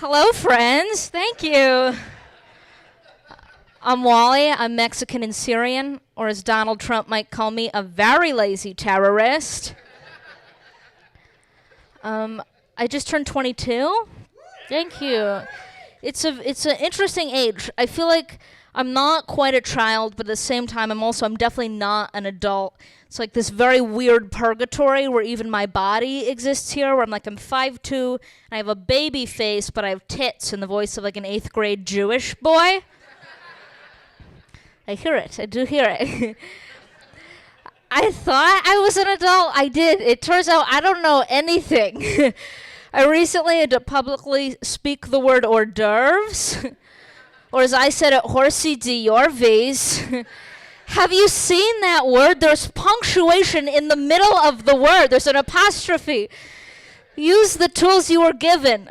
Hello, friends. Thank you. I'm Wally. I'm Mexican and Syrian, or as Donald Trump might call me, a very lazy terrorist. I just turned 22. Thank you. It's an interesting age. I feel like I'm not quite a child, but at the same time, I'm definitely not an adult. It's like this very weird purgatory where even my body exists here, where I'm 5'2", and I have a baby face, but I have tits and the voice of like an 8th grade Jewish boy. I hear it. I do hear it. I thought I was an adult. I did. It turns out I don't know anything. I recently had to publicly speak the word hors d'oeuvres, or as I said at Horsey D. Yorvies. Have you seen that word? There's punctuation in the middle of the word. There's an apostrophe. Use the tools you were given.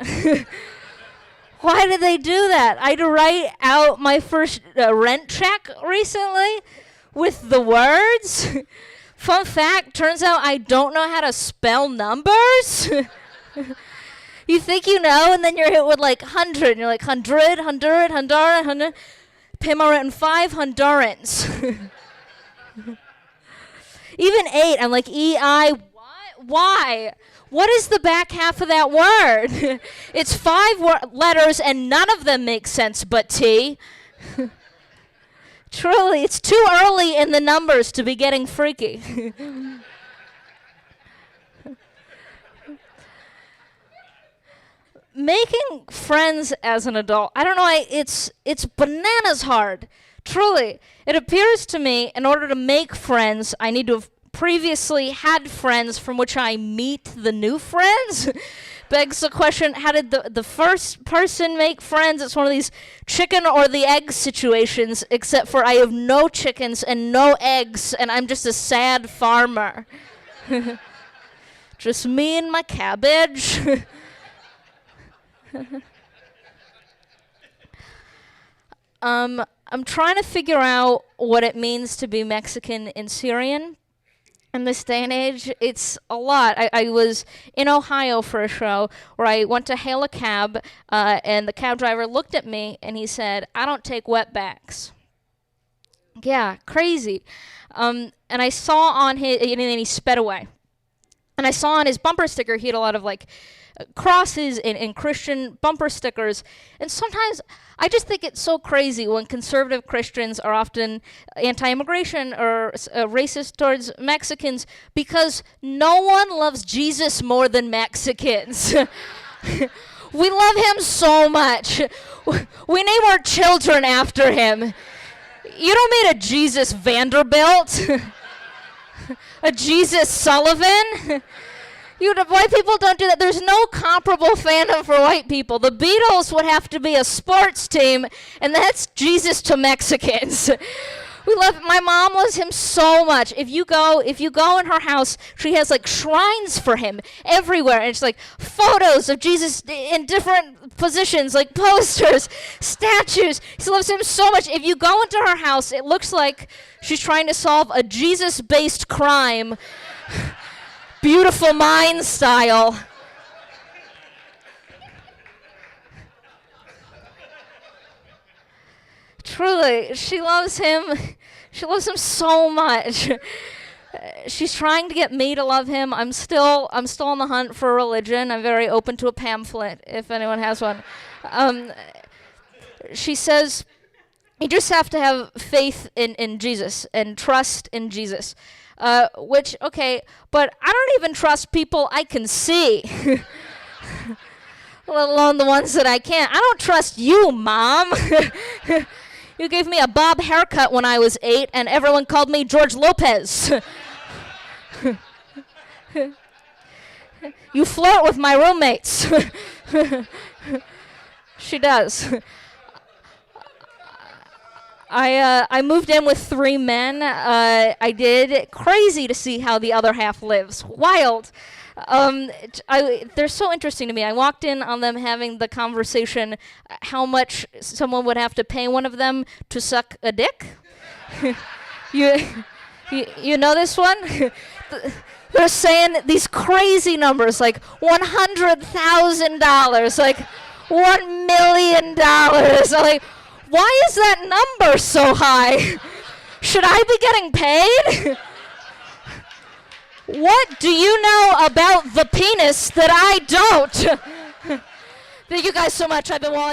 Why did they do that? I had to write out my first rent check recently with the words. Fun fact, turns out I don't know how to spell numbers. You think you know, and then you're hit with 100, and you're like, 100. Pay my rent in 5 Hondurans. Even 8, I'm like, E-I, what? Why? What is the back half of that word? It's 5 letters, and none of them make sense but T. Truly, it's too early in the numbers to be getting freaky. Making friends as an adult, I don't know, it's bananas hard. Truly. It appears to me, in order to make friends, I need to have previously had friends from which I meet the new friends. Begs the question, how did the first person make friends? It's one of these chicken or the egg situations, except for I have no chickens and no eggs, and I'm just a sad farmer. Just me and my cabbage. I'm trying to figure out what it means to be Mexican and Syrian. In this day and age, it's a lot. I was in Ohio for a show where I went to hail a cab, and the cab driver looked at me and he said, "I don't take wetbacks." Yeah, crazy. And I saw on his, and then he sped away. And I saw on his bumper sticker, he had a lot of crosses and Christian bumper stickers. And sometimes I just think it's so crazy when conservative Christians are often anti-immigration or racist towards Mexicans, because no one loves Jesus more than Mexicans. We love him so much. We name our children after him. You don't mean a Jesus Vanderbilt? A Jesus Sullivan? White people don't do that. There's no comparable fandom for white people. The Beatles would have to be a sports team, and that's Jesus to Mexicans. My mom loves him so much. If you go in her house, she has shrines for him everywhere, and it's photos of Jesus in different positions, posters, statues. She loves him so much. If you go into her house, it looks like she's trying to solve a Jesus-based crime. Beautiful Mind style. Truly, she loves him. She loves him so much. She's trying to get me to love him. I'm still on the hunt for a religion. I'm very open to a pamphlet if anyone has one. She says, you just have to have faith in Jesus and trust in Jesus. Which, okay, but I don't even trust people I can see, let alone the ones that I can't. I don't trust you, Mom. You gave me a bob haircut when I was 8, and everyone called me George Lopez. You flirt with my roommates. She does. I moved in with 3 men. I did. Crazy to see how the other half lives. Wild. They're so interesting to me. I walked in on them having the conversation how much someone would have to pay one of them to suck a dick. You know this one? They're saying these crazy numbers like $100,000. Like, $1 million. I'm like, why is that number so high? Should I be getting paid? What do you know about the penis that I don't? Thank you guys so much. I've been Wally.